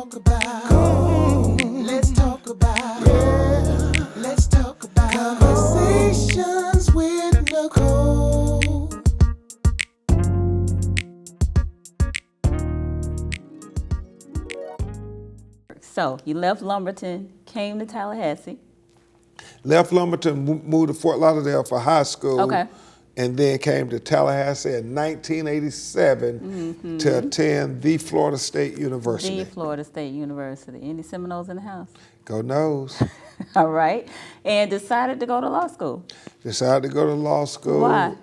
talk about gold. Let's talk about, yeah. Let's talk about conversations with Nicole. So you left Lumberton, came to Tallahassee. Left Lumberton, moved to Fort Lauderdale for high school. Okay. And then came to Tallahassee in 1987 to attend the Florida State University. The Florida State University. Any Seminoles in the house? Go Noles. All right. And decided to go to law school. Decided to go to law school. Why?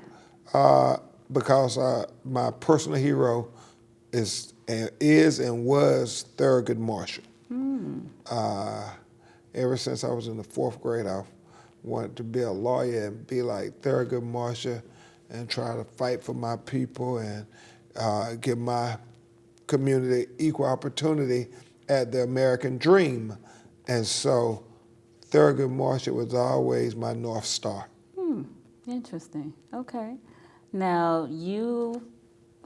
Because my personal hero is and was Thurgood Marshall. Ever since I was in the 4th grade, I wanted to be a lawyer and be like Thurgood Marshall and try to fight for my people and give my community equal opportunity at the American dream. And so Thurgood Marshall was always my North Star. Interesting. Okay. Now you,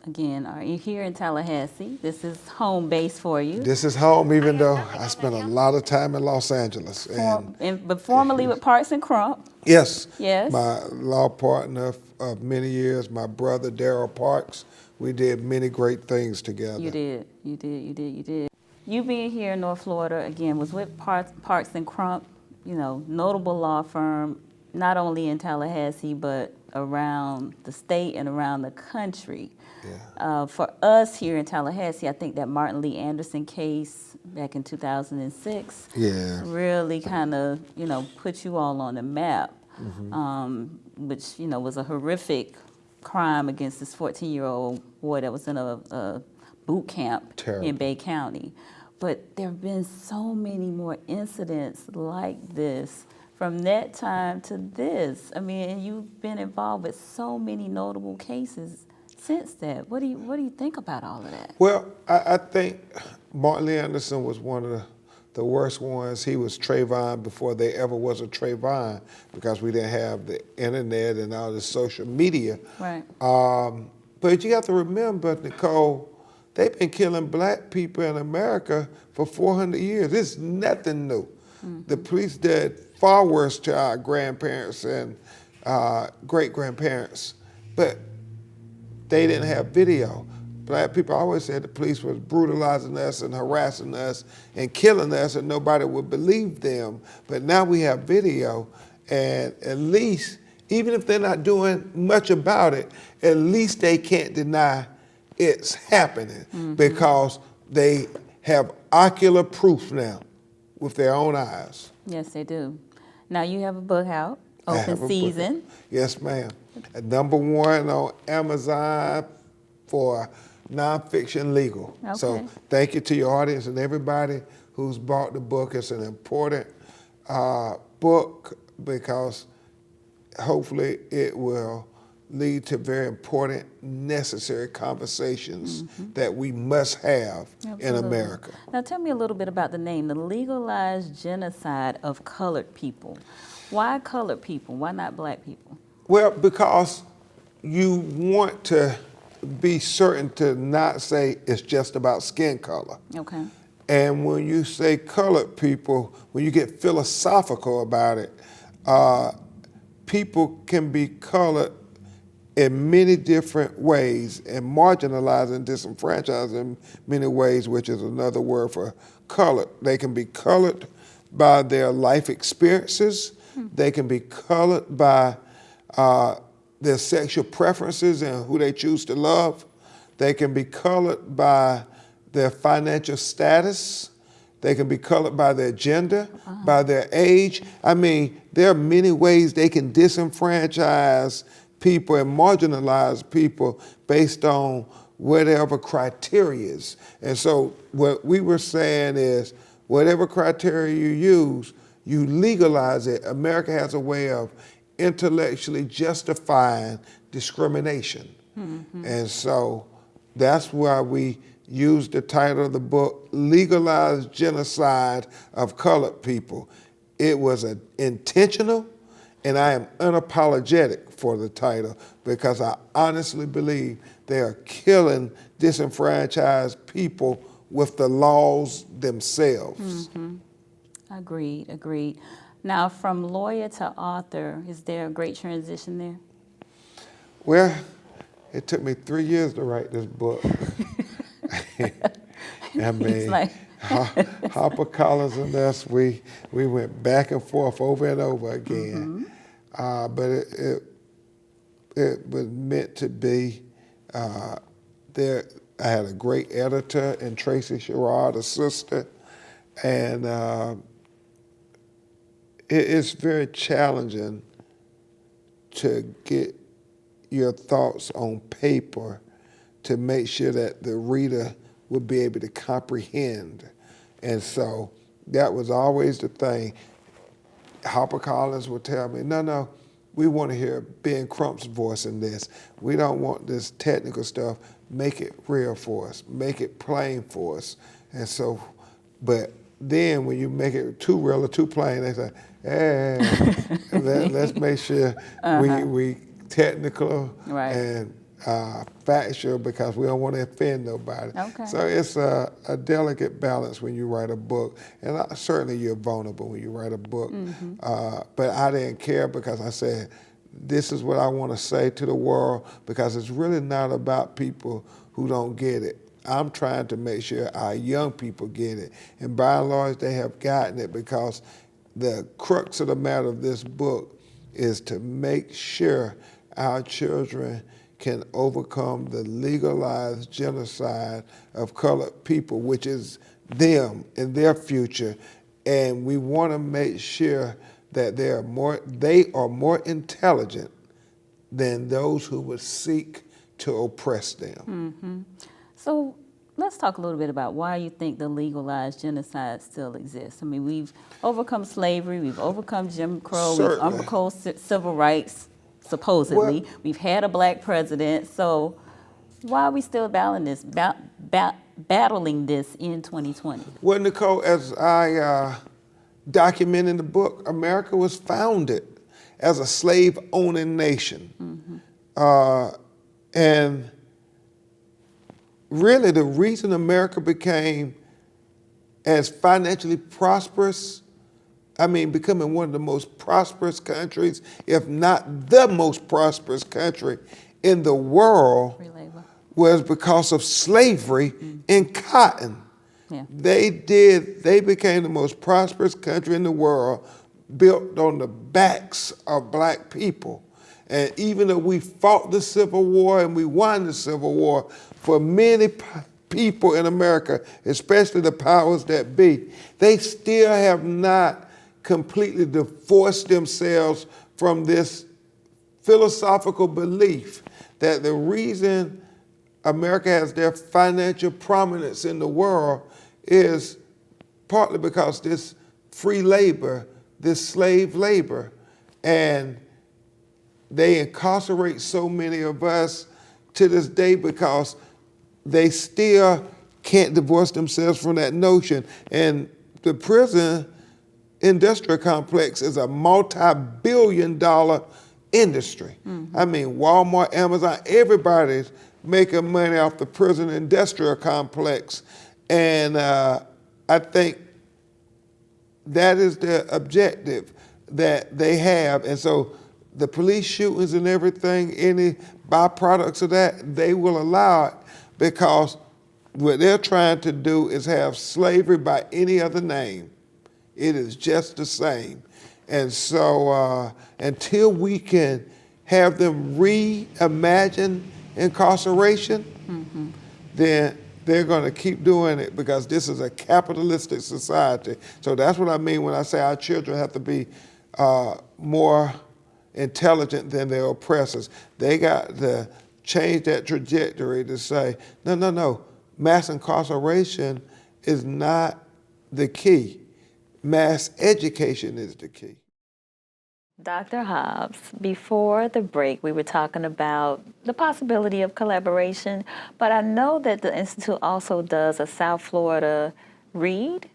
again, are here in Tallahassee. This is home base for you. This is home, even though I spent a lot of time in Los Angeles. But formerly with Parks and Crump. Yes. Yes. My law partner of many years, my brother Darryl Parks, we did many great things together. You did. You being here in North Florida, again, was with Parks and Crump, notable law firm, not only in Tallahassee, but around the state and around the country. Yeah. For us here in Tallahassee, I think that Martin Lee Anderson case back in 2006 really kind of, put you all on the map, which, was a horrific crime against this 14-year-old boy that was in a boot camp in Bay County. But there have been so many more incidents like this from that time to this. I mean, and you've been involved with so many notable cases since that. What do you think about all of that? Well, I think Martin Lee Anderson was one of the worst ones. He was Trayvon before there ever was a Trayvon, because we didn't have the internet and all the social media. Right. But you have to remember, Nicole, they've been killing black people in America for 400 years. It's nothing new. The police did far worse to our grandparents and great-grandparents, but they didn't have video. Black people always said the police was brutalizing us and harassing us and killing us, and nobody would believe them. But now we have video, and at least, even if they're not doing much about it, at least they can't deny it's happening, because they have ocular proof now with their own eyes. Yes, they do. Now you have a book out, Open Season. Yes, ma'am. At #1 on Amazon for nonfiction legal. Okay. So thank you to your audience and everybody who's bought the book. It's an important book, because hopefully it will lead to very important, necessary conversations that we must have in America. Now tell me a little bit about the name, the legalized genocide of colored people. Why colored people? Why not black people? Well, because you want to be certain to not say it's just about skin color. Okay. And when you say colored people, when you get philosophical about it, people can be colored in many different ways, and marginalized and disenfranchised in many ways, which is another word for colored. They can be colored by their life experiences. They can be colored by their sexual preferences and who they choose to love. They can be colored by their financial status. They can be colored by their gender, by their age. I mean, there are many ways they can disenfranchise people and marginalize people based on whatever criteria is. And so what we were saying is, whatever criteria you use, you legalize it. America has a way of intellectually justifying discrimination. And so that's why we use the title of the book, Legalized Genocide of Colored People. It was intentional, and I am unapologetic for the title, because I honestly believe they are killing disenfranchised people with the laws themselves. Agreed. Now, from lawyer to author, is there a great transition there? Well, it took me 3 years to write this book. I mean, like Harper Collins and us, we went back and forth over and over again. But it was meant to be. There, I had a great editor in Tracy Sherrod, a sister, and it's very challenging to get your thoughts on paper to make sure that the reader would be able to comprehend. And so that was always the thing. HarperCollins would tell me, no, we want to hear Ben Crump's voice in this. We don't want this technical stuff. Make it real for us. Make it plain for us. And so, but then when you make it too real or too plain, they say, hey, let's make sure we technical and factual because we don't want to offend nobody. Okay. So it's a delicate balance when you write a book. And certainly you're vulnerable when you write a book. But I didn't care because I said, this is what I want to say to the world because it's really not about people who don't get it. I'm trying to make sure our young people get it. And by and large, they have gotten it because the crux of the matter of this book is to make sure our children can overcome the legalized genocide of colored people, which is them and their future. And we want to make sure that they are more intelligent than those who would seek to oppress them. So let's talk a little bit about why you think the legalized genocide still exists. I mean, we've overcome slavery, we've overcome Jim Crow, we've overcome civil rights, supposedly. Well, we've had a black president. So why are we still battling this in 2020? Well, Nicole, as I document in the book, America was founded as a slave-owning nation. And really the reason America became as financially prosperous, becoming one of the most prosperous countries, if not the most prosperous country in the world, was because of slavery and cotton. They became the most prosperous country in the world built on the backs of black people. And even though we fought the Civil War and we won the Civil War, for many people in America, especially the powers that be, they still have not completely divorced themselves from this philosophical belief that the reason America has their financial prominence in the world is partly because this free labor, this slave labor, and they incarcerate so many of us to this day because they still can't divorce themselves from that notion. And the prison industrial complex is a multi-billion-dollar industry. Walmart, Amazon, everybody's making money off the prison industrial complex. And I think that is the objective that they have. And so the police shootings and everything, any byproducts of that, they will allow it because what they're trying to do is have slavery by any other name. It is just the same. And so until we can have them reimagine incarceration, then they're going to keep doing it because this is a capitalistic society. So that's what I mean when I say our children have to be more intelligent than their oppressors. They got to change that trajectory to say, no, mass incarceration is not the key. Mass education is the key. Dr. Hobbs, before the break, we were talking about the possibility of collaboration, but I know that the Institute also does a South Florida read.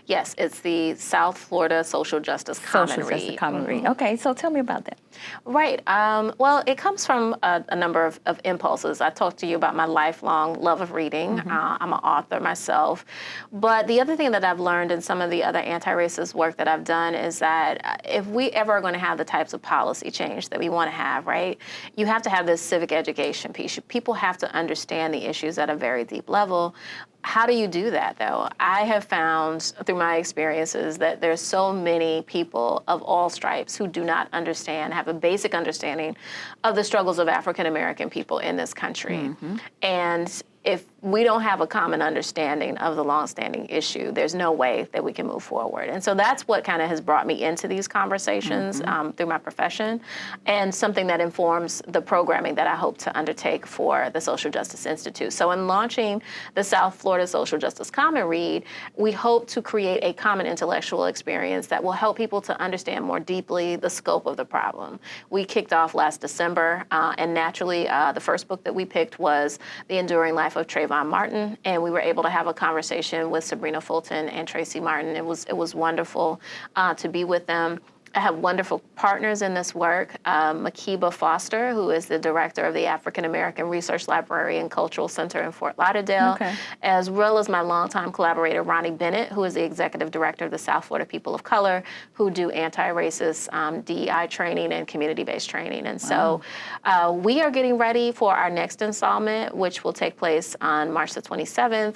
Yes, it's the South Florida Social Justice Common Social Justice Read. Common Read. Okay, so tell me about that. Right. Well, it comes from a number of impulses. I talked to you about my lifelong love of reading. I'm an author myself. But the other thing that I've learned in some of the other anti-racist work that I've done is that if we ever are going to have the types of policy change that we want to have, right, you have to have this civic education piece. People have to understand the issues at a very deep level. How do you do that, though? I have found through my experiences that there's so many people of all stripes who do not understand, have a basic understanding of the struggles of African American people in this country. And if we don't have a common understanding of the longstanding issue, there's no way that we can move forward. And so that's what kind of has brought me into these conversations through my profession, and something that informs the programming that I hope to undertake for the Social Justice Institute. So in launching the South Florida Social Justice Common Read, we hope to create a common intellectual experience that will help people to understand more deeply the scope of the problem. We kicked off last December, and naturally, the first book that we picked was The Enduring Life of Trayvon Martin, and we were able to have a conversation with Sabrina Fulton and Tracy Martin. It was wonderful to be with them. I have wonderful partners in this work. Makiba Foster, who is the director of the African American Research Library and Cultural Center in Fort Lauderdale, as well as my longtime collaborator, Ronnie Bennett, who is the executive director of the South Florida People of Color, who do anti-racist DEI training and community-based training. And so we are getting ready for our next installment, which will take place on March the 27th.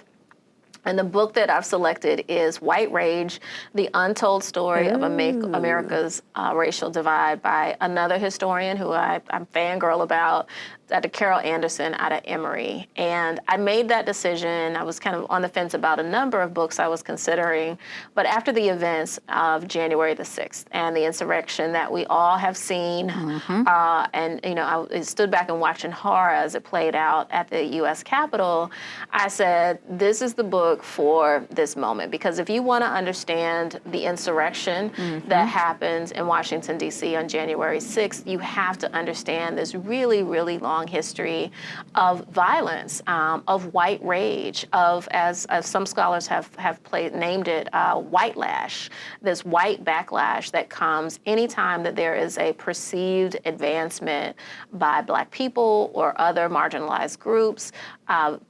And the book that I've selected is White Rage, The Untold Story of America's Racial Divide, by another historian who I'm fangirl about, Dr. Carol Anderson out of Emory. And I made that decision. I was kind of on the fence about a number of books I was considering. But after the events of January the 6th and the insurrection that we all have seen, and I stood back and watched in horror as it played out at the U.S. Capitol, I said, this is the book for this moment. Because if you want to understand the insurrection that happened in Washington, D.C. on January 6th, you have to understand this really, really long history of violence, of white rage, of, as some scholars have named it, white lash, this white backlash that comes anytime that there is a perceived advancement by Black people or other marginalized groups.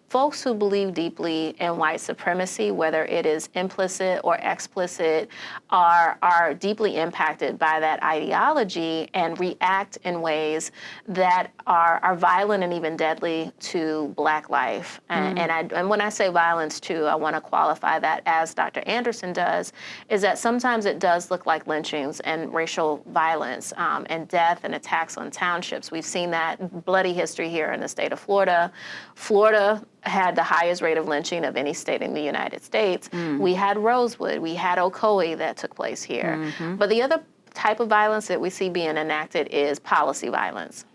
Folks who believe deeply in white supremacy, whether it is implicit or explicit, are deeply impacted by that ideology and react in ways that are violent and even deadly to Black life. And when I say violence too, I want to qualify that, as Dr. Anderson does, is that sometimes it does look like lynchings and racial violence and death and attacks on townships. We've seen that bloody history here in the state of Florida. Florida had the highest rate of lynching of any state in the United States. We had Rosewood, we had Ocoee that took place here. But the other type of violence that we see being enacted is policy violence.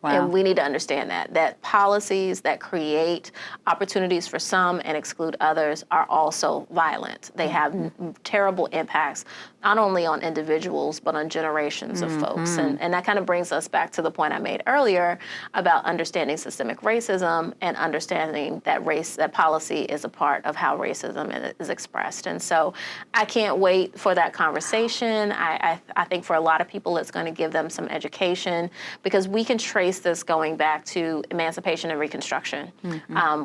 And we need to understand that policies that create opportunities for some and exclude others are also violent. They have terrible impacts, not only on individuals, but on generations of folks. And that kind of brings us back to the point I made earlier about understanding systemic racism and understanding that that policy is a part of how racism is expressed. And so I can't wait for that conversation. I think for a lot of people, it's going to give them some education, because we can trace this going back to emancipation and Reconstruction.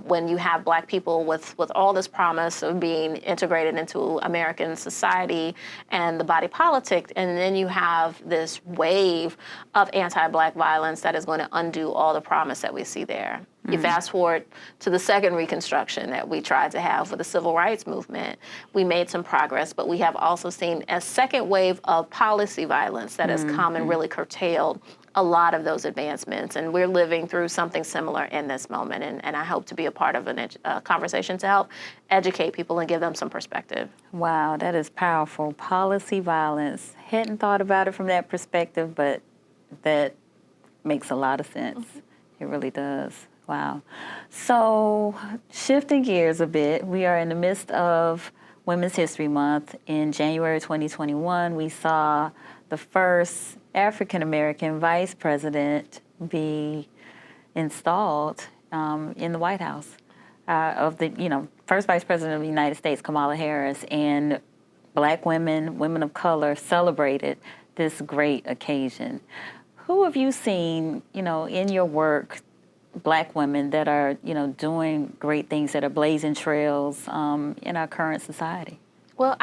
When you have Black people with all this promise of being integrated into American society and the body politic, and then you have this wave of anti-Black violence that is going to undo all the promise that we see there. You fast forward to the second Reconstruction that we tried to have with the Civil Rights Movement. We made some progress, but we have also seen a second wave of policy violence that has come and really curtailed a lot of those advancements. And we're living through something similar in this moment. And I hope to be a part of a conversation to help educate people and give them some perspective. Wow, that is powerful. Policy violence. Hadn't thought about it from that perspective, but that makes a lot of sense. It really does. Wow. So shifting gears a bit, we are in the midst of Women's History Month. In January 2021, we saw the first African-American vice president be installed in the White House. of the, first Vice President of the United States, Kamala Harris, and Black women, women of color celebrated this great occasion. Who have you seen, in your work, Black women that are, doing great things, that are blazing trails in our current society? Well,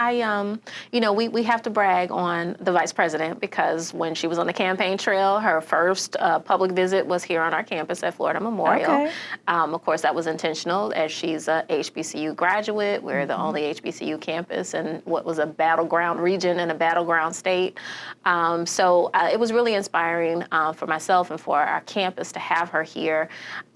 we have to brag on the vice president because when she was on the campaign trail, her first public visit was here on our campus at Florida Memorial. Okay. Of course, that was intentional as she's a HBCU graduate. We're the only HBCU campus in what was a battleground region and a battleground state. So it was really inspiring for myself and for our campus to have her here.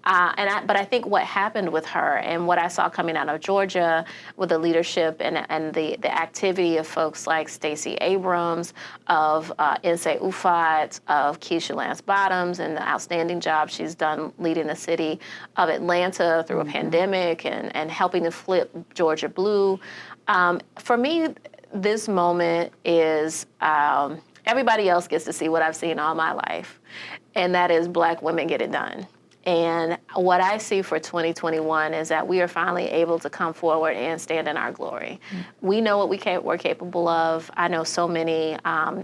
But I think what happened with her and what I saw coming out of Georgia with the leadership and the activity of folks like Stacey Abrams, of Nsé Ufot, of Keisha Lance Bottoms, and the outstanding job she's done leading the city of Atlanta through a pandemic and helping to flip Georgia blue. For me, this moment is everybody else gets to see what I've seen all my life, and that is Black women get it done. And what I see for 2021 is that we are finally able to come forward and stand in our glory. We know what we're capable of. I know so many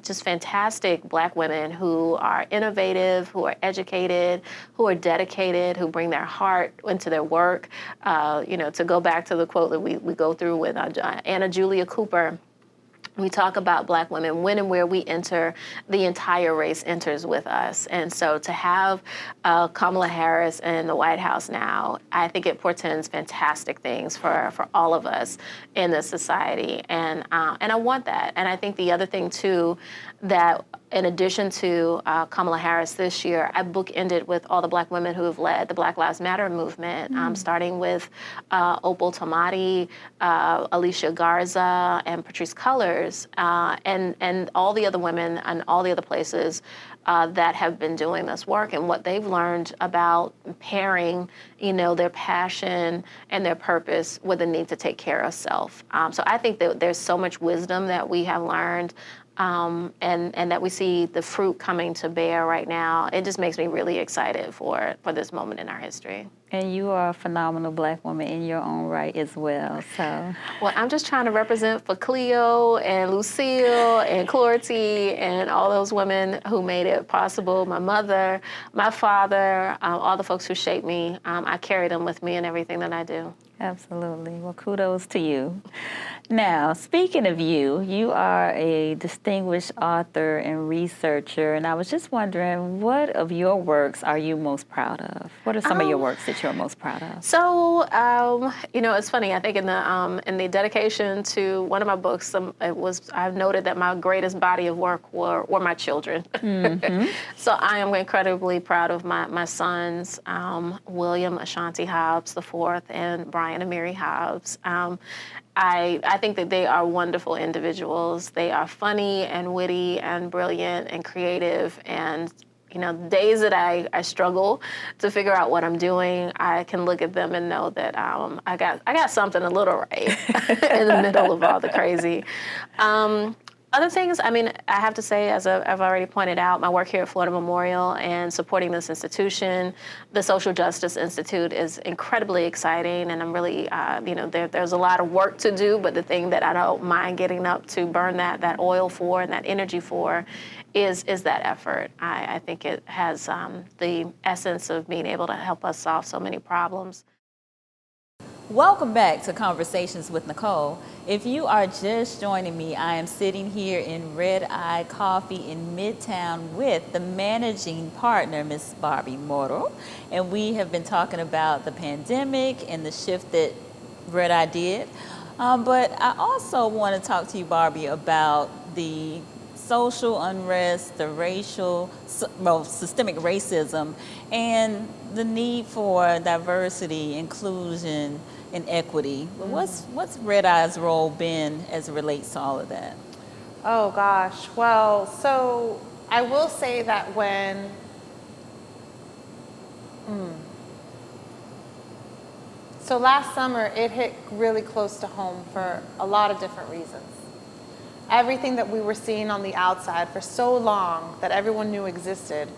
just fantastic Black women who are innovative, who are educated, who are dedicated, who bring their heart into their work. To go back to the quote that we go through with Anna Julia Cooper, we talk about Black women, when and where we enter, the entire race enters with us. And so to have Kamala Harris in the White House now, I think it portends fantastic things for all of us in this society. And I want that. And I think the other thing, too, that in addition to Kamala Harris this year, I bookended with all the Black women who have led the Black Lives Matter movement, starting with Opal Tomati, Alicia Garza, and Patrisse Cullors, and all the other women and all the other places that have been doing this work and what they've learned about pairing, their passion and their purpose with the need to take care of self. So I think that there's so much wisdom that we have learned. And that we see the fruit coming to bear right now. It just makes me really excited for this moment in our history. And you are a phenomenal Black woman in your own right as well. So, well, I'm just trying to represent for Cleo and Lucille and Clorty and all those women who made it possible. My mother, my father, all the folks who shaped me. I carry them with me in everything that I do. Absolutely. Well, kudos to you. Now, speaking of you, you are a distinguished author and researcher, and I was just wondering, what of your works are you most proud of? What are some of your works that you're most proud of? So, it's funny. I think in the dedication to one of my books, I've noted that my greatest body of work were my children. Mm-hmm. So I am incredibly proud of my sons, William Ashanti Hobbs IV and Brian Amiri Hobbs. I think that they are wonderful individuals. They are funny and witty and brilliant and creative. And, days that I struggle to figure out what I'm doing, I can look at them and know that I got something a little right in the middle of all the crazy. Other things, I have to say, as I've already pointed out, my work here at Florida Memorial and supporting this institution, the Social Justice Institute, is incredibly exciting, and I'm really, there's a lot of work to do, but the thing that I don't mind getting up to burn that oil for and that energy for is that effort. I think it has the essence of being able to help us solve so many problems. Welcome back to Conversations with Nicole. If you are just joining me, I am sitting here in Red Eye Coffee in Midtown with the managing partner, Miss Barby Moro, and we have been talking about the pandemic and the shift that Red Eye did. But I also want to talk to you, Barby, about the social unrest, the systemic racism, and the need for diversity, inclusion, and equity. What's Red Eye's role been as it relates to all of that? Oh gosh, well, so I will say that so last summer it hit really close to home for a lot of different reasons. Everything that we were seeing on the outside for so long that everyone knew existed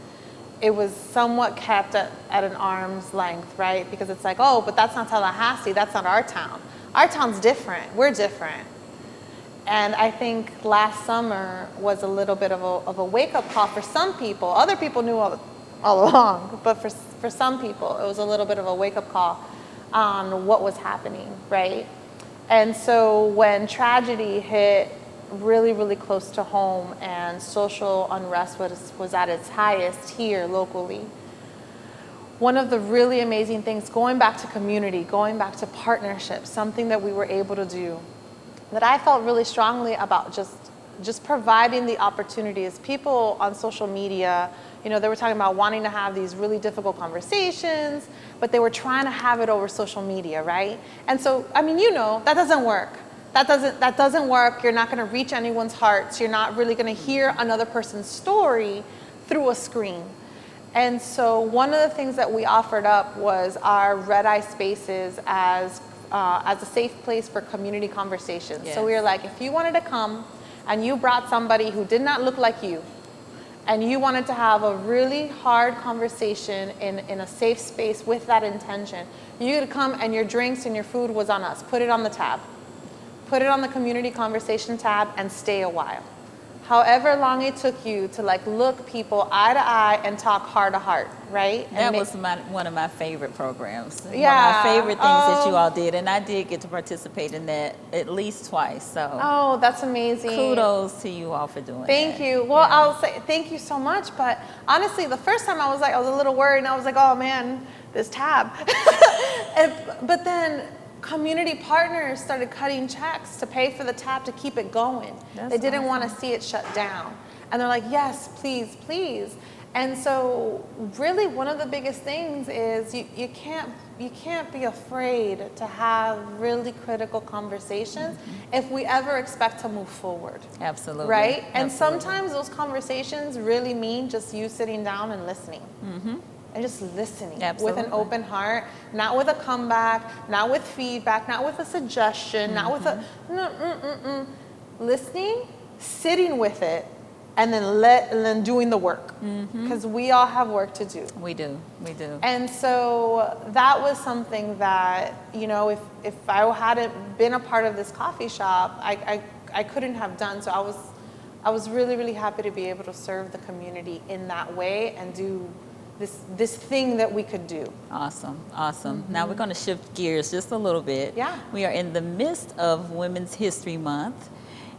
it was somewhat kept at an arm's length, right? Because it's like, oh, but that's not Tallahassee, that's not our town. Our town's different, we're different. And I think last summer was a little bit of a wake-up call for some people. Other people knew all along, but for some people, it was a little bit of a wake-up call on what was happening, right? And so when tragedy hit really, really close to home and social unrest was at its highest here locally, one of the really amazing things, going back to community, going back to partnerships, something that we were able to do, that I felt really strongly about just providing the opportunities. People on social media, you know, they were talking about wanting to have these really difficult conversations, but they were trying to have it over social media, right? And so, I mean, you know, that doesn't work. That doesn't work. You're not going to reach anyone's hearts. You're not really going to hear another person's story through a screen. And so one of the things that we offered up was our red eye spaces as a safe place for community conversations. Yes. So we were like, if you wanted to come and you brought somebody who did not look like you, and you wanted to have a really hard conversation in a safe space with that intention, you could come and your drinks and your food was on us. Put it on the tab. Put it on the community conversation tab and stay a while. However long it took you to like look people eye to eye and talk heart to heart, right? That was one of my favorite programs. Yeah. One of my favorite things that you all did, and I did get to participate in that at least twice. So oh, that's amazing. kudos to you all for doing that. Thank you. Well, Yeah. I'll say thank you so much. But honestly, the first time I was a little worried, and I was like, oh man, this tab. But then community partners started cutting checks to pay for the tab to keep it going. They didn't want to see it shut down. And they're like, yes, please, please. And so really one of the biggest things is you can't be afraid to have really critical conversations if we ever expect to move forward. Absolutely. Right? And Absolutely. sometimes those conversations really mean just you sitting down and listening. And just listening with an open heart, not with a comeback, not with feedback, not with a suggestion, not with a listening, sitting with it, and then doing the work, because we all have work to do. We do. And so that was something that, you know, if I hadn't been a part of this coffee shop, I couldn't have done. So I was really, really happy to be able to serve the community in that way and do this thing that we could do. Awesome. Now we're going to shift gears just a little bit. Yeah. We are in the midst of Women's History Month,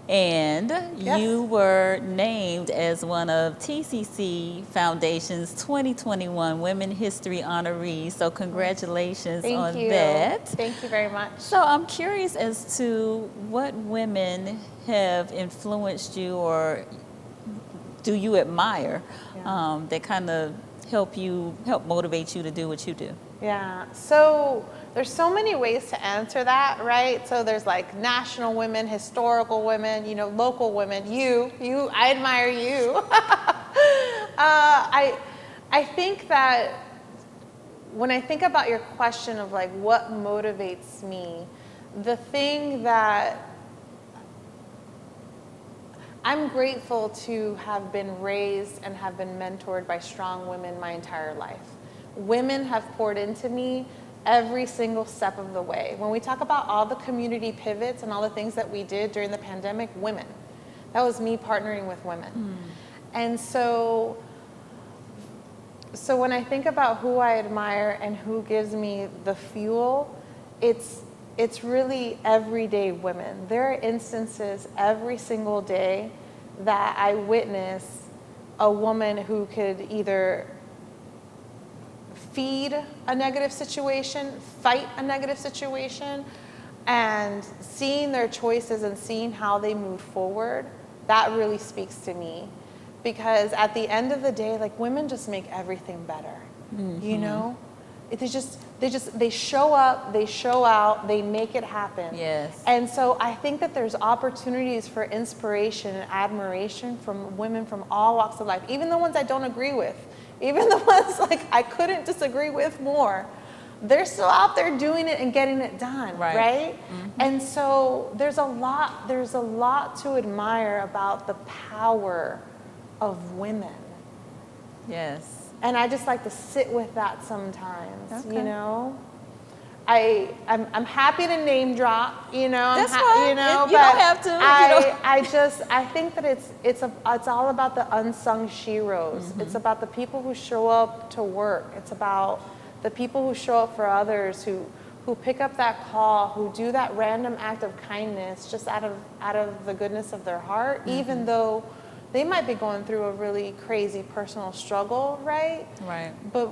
and Yes. you were named as one of TCC Foundation's 2021 Women History Honorees. So congratulations on Thank you. that. Thank you very much. So I'm curious as to what women have influenced you or do you admire that kind of help motivate you to do what you do? Yeah. So there's so many ways to answer that, right? So there's like national women, historical women, you know, local women. You, I admire you. I think that when I think about your question of like what motivates me, the thing that I'm grateful to have been raised and have been mentored by strong women my entire life. Women have poured into me every single step of the way. When we talk about all the community pivots and all the things that we did during the pandemic, women. That was me partnering with women. And so when I think about who I admire and who gives me the fuel, it's really everyday women. There are instances every single day that I witness a woman who could either feed a negative situation, fight a negative situation, and seeing their choices and seeing how they move forward, that really speaks to me. Because at the end of the day, like, women just make everything better, you know? They show up, they show out, they make it happen. Yes. And so I think that there's opportunities for inspiration and admiration from women from all walks of life, even the ones I don't agree with, even the ones like I couldn't disagree with more. They're still out there doing it and getting it done, right? And so there's a lot to admire about the power of women. Yes. And I just like to sit with that sometimes, Okay. you know? I'm happy to name drop, you know. That's fine. You know, You don't have to if you don't. I think that it's all about the unsung sheroes. It's about the people who show up to work. It's about the people who show up for others, who pick up that call, who do that random act of kindness just out of the goodness of their heart, even though they might be going through a really crazy personal struggle, right? Right. But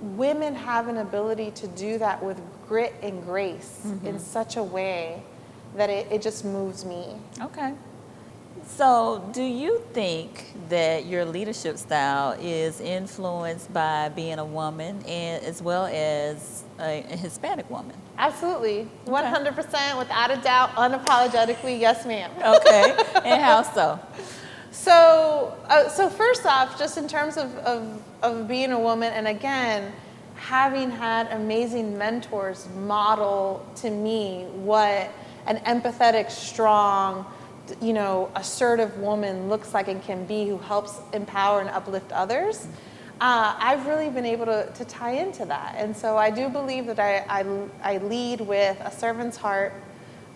women have an ability to do that with grit and grace in such a way that it just moves me. Okay. So, do you think that your leadership style is influenced by being a woman and as well as a Hispanic woman? Absolutely. 100%, without a doubt, unapologetically, yes, ma'am. Okay. And how so? So first off, just in terms of being a woman, and again, having had amazing mentors model to me what an empathetic, strong, you know, assertive woman looks like and can be, who helps empower and uplift others. I've really been able to tie into that. And so I do believe that I lead with a servant's heart.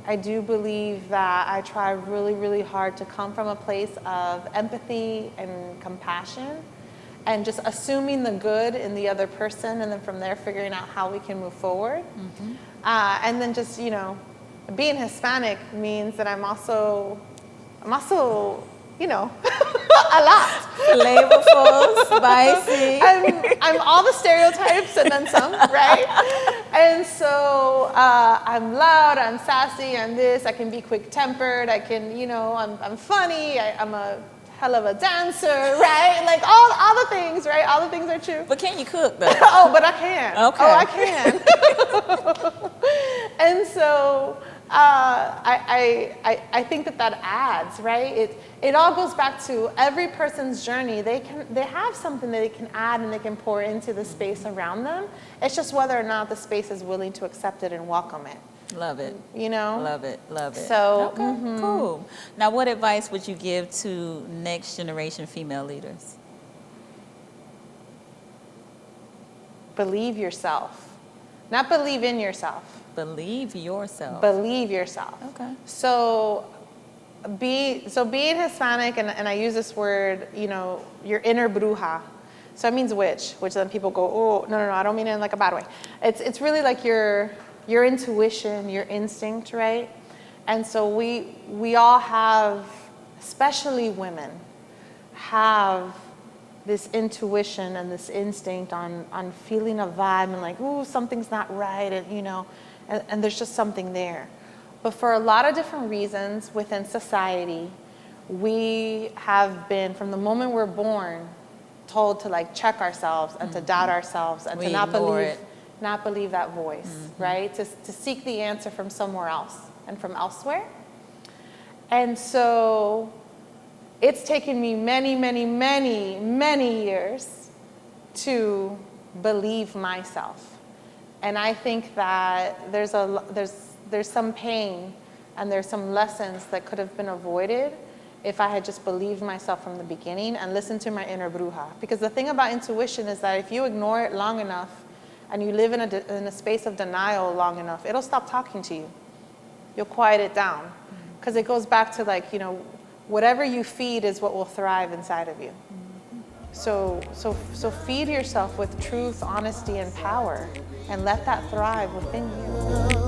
I do believe that I try really, really hard to come from a place of empathy and compassion and just assuming the good in the other person, and then from there figuring out how we can move forward. And then just, you know, being Hispanic means that I'm also, you know, a lot. Flavorful, spicy. I'm all the stereotypes and then some, right? And so I'm loud, I'm sassy, I'm this, I can be quick-tempered, I can, you know, I'm funny, I'm a hell of a dancer, right? Like all the things, right? All the things are true. But can you cook though? Oh, but I can. Okay. Oh, I can. And so I think that adds, right? It all goes back to every person's journey. They have something that they can add and they can pour into the space around them. It's just whether or not the space is willing to accept it and welcome it. Love it. You know? Love it. Love it. So, okay, cool. Now, what advice would you give to next generation female leaders? Believe yourself. Not believe in yourself. Believe yourself. Believe yourself. Okay. So being Hispanic, and I use this word, you know, your inner bruja. So it means witch, which then people go, oh, no, I don't mean it in like a bad way. It's really like your intuition, your instinct, right? And so we all have, especially women, have this intuition and this instinct on feeling a vibe and like, ooh, something's not right, and you know, and there's just something there. But for a lot of different reasons within society, we have been, from the moment we're born, told to like check ourselves and to doubt ourselves and to not believe that voice, right? To seek the answer from somewhere else and from elsewhere. And so it's taken me many, many, many, many years to believe myself. And I think that there's some pain and there's some lessons that could have been avoided if I had just believed myself from the beginning and listened to my inner bruja. Because the thing about intuition is that if you ignore it long enough and you live in a space of denial long enough, it'll stop talking to you. You'll quiet it down. Because it goes back to like, you know, whatever you feed is what will thrive inside of you. So feed yourself with truth, honesty, and power, and let that thrive within you.